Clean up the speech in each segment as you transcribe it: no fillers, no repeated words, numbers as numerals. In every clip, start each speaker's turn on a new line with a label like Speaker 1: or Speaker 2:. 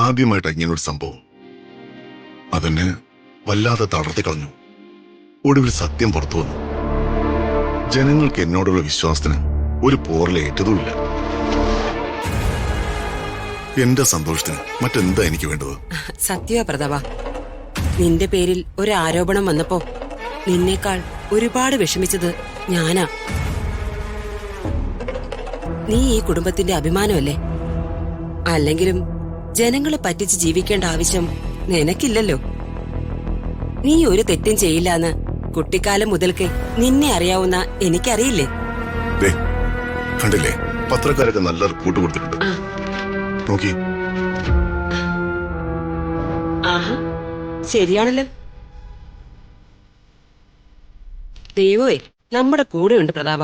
Speaker 1: ആദ്യമായിട്ട് ഇങ്ങനൊരു സംഭവം അതെന്നെ വല്ലാതെ തളർത്തി കളഞ്ഞു. ഒടുവിൽ സത്യം പുറത്തു വന്നു. ജനങ്ങൾക്ക് എന്നോടുള്ള വിശ്വാസത്തിന് ഒരു പോറലേറ്റതുമില്ല. എന്റെ സന്തോഷത്തിന് മറ്റെന്താ എനിക്ക് വേണ്ടത്?
Speaker 2: സത്യവാ പ്രതാപ, നിന്റെ പേരിൽ ഒരു ആരോപണം വന്നപ്പോ നിന്നേക്കാൾ ഒരുപാട് വിഷമിച്ചത് ഞാനാ. നീ ഈ കുടുംബത്തിന്റെ അഭിമാനമല്ലേ? അല്ലെങ്കിലും ജനങ്ങളെ പറ്റിച്ച് ജീവിക്കേണ്ട ആവശ്യം നിനക്കില്ലല്ലോ. നീ ഒരു തെറ്റും ചെയ്യില്ലാന്ന് കുട്ടിക്കാലം മുതൽക്കേ നിന്നെ അറിയാവുന്ന എനിക്കറിയില്ലേ?
Speaker 1: കണ്ടില്ലേ, പത്രക്കാരൊക്കെ നല്ല റിപ്പോർട്ട് കൊടുത്തിട്ടുണ്ട്. നോക്കി.
Speaker 2: ആഹാ, ശരിയാണല്ലോ. ദൈവമേ നമ്മുടെ കൂടെ ഉണ്ട് പ്രതാപ.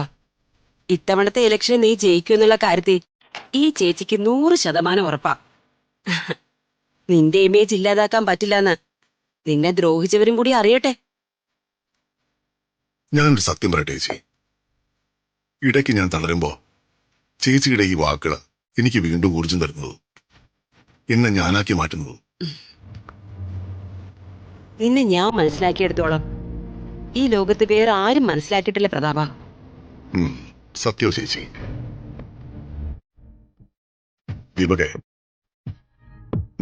Speaker 2: ഇത്തവണത്തെ ഇലക്ഷൻ നീ ജയിക്കുമെന്നുള്ള കാര്യത്തിൽ ഈ ചേച്ചിക്ക് 100% ഉറപ്പാ. നിന്റെ ഇമേജ് ഇല്ലാതാക്കാൻ പറ്റില്ലെന്ന് നിന്നെ ദ്രോഹിച്ചവരും കൂടി അറിയട്ടെ.
Speaker 1: ഞാനൊരു സത്യം പറയട്ടെ ചേച്ചി. ഇടയ്ക്ക് ഞാൻ തളരുമ്പോ ചേച്ചിയുടെ ഈ വാക്കുകൾ എനിക്ക് വീണ്ടും ഊർജം തരുന്നത്, എന്നെ ഞാനാക്കി മാറ്റുന്നത്.
Speaker 2: നിന്നെ ഞാൻ മനസ്സിലാക്കിയെടുത്തോളം ഈ ലോകത്ത് വേറെ ആരും മനസ്സിലാക്കിയിട്ടില്ല പ്രതാപ.
Speaker 1: സത്യോ ചേച്ചി. ദീപകെ,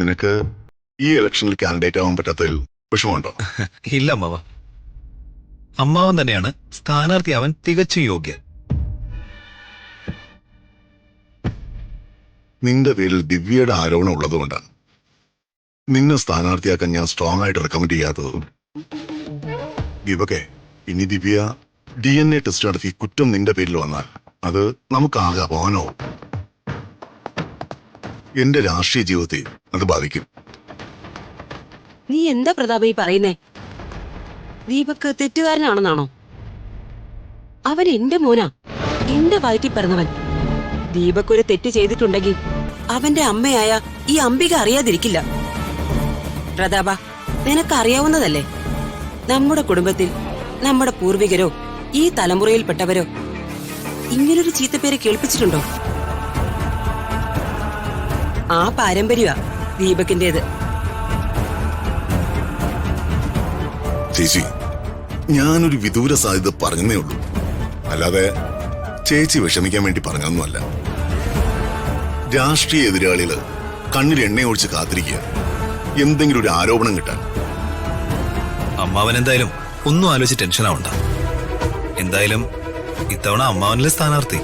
Speaker 1: നിനക്ക് ഈ ഇലക്ഷനിൽ കാൻഡിഡേറ്റ് ആവാൻ പറ്റാത്തതിൽ വിഷമമുണ്ടോ?
Speaker 3: ഇല്ല അമ്മാവ. അമ്മാവൻ തന്നെയാണ് സ്ഥാനാർത്ഥിയാവാൻ തികച്ചും യോഗ്യൻ.
Speaker 1: നിന്റെ പേരിൽ ദിവ്യയുടെ ആരോപണം ഉള്ളതുകൊണ്ടാണ് നിന്നെ സ്ഥാനാർത്ഥിയാക്കാൻ ഞാൻ സ്ട്രോങ് ആയിട്ട് റെക്കമെൻഡ് ചെയ്യാത്തത്. ദീപകെ, ഇനി ദിവ്യ DNA ടെസ്റ്റ് നടത്തി കുറ്റം നിന്റെ പേരിൽ വന്നാൽ അത് നമുക്കാകെ അപമാനവും. എന്റെ രാഷ്ട്രീയ ജീവിതത്തെ അത് ബാധിക്കും.
Speaker 2: നീ എന്താ പ്രതാപ ഈ പറയുന്നേ? ദീപക് തെറ്റുകാരനാണെന്നാണോ? അവൻ എന്റെ മോനാ, എന്റെ വയറ്റിൽ പിറന്നവൻ. ദീപക് ഒരു തെറ്റ് ചെയ്തിട്ടുണ്ടെങ്കിൽ അവന്റെ അമ്മയായ ഈ അംബിക അറിയാതിരിക്കില്ല. പ്രതാപ, നിനക്കറിയാവുന്നതല്ലേ, നമ്മുടെ കുടുംബത്തിൽ നമ്മുടെ പൂർവികരോ ഈ തലമുറയിൽപ്പെട്ടവരോ ഇങ്ങനൊരു ചീത്തപ്പേര് കേൾപ്പിച്ചിട്ടുണ്ടോ? ആ പാരമ്പര്യ ദീപകിന്റേത്.
Speaker 1: ചേച്ചി, ഞാനൊരു വിദൂര സാധ്യത പറഞ്ഞേ ഉള്ളൂ, അല്ലാതെ ചേച്ചി വിഷമിക്കാൻ വേണ്ടി പറഞ്ഞൊന്നുമല്ല. രാഷ്ട്രീയ എതിരാളികള് കണ്ണിൽ എണ്ണ ഒഴിച്ച് കാത്തിരിക്കുക എന്തെങ്കിലും ഒരു ആരോപണം കിട്ടാൻ.
Speaker 3: അമ്മാവൻ എന്തായാലും ഒന്നും ആലോചിച്ച് ടെൻഷൻ ആവണ്ട. എന്തായാലും ഇത്തവണ അമ്മാവനിലെ സ്ഥാനാർത്ഥി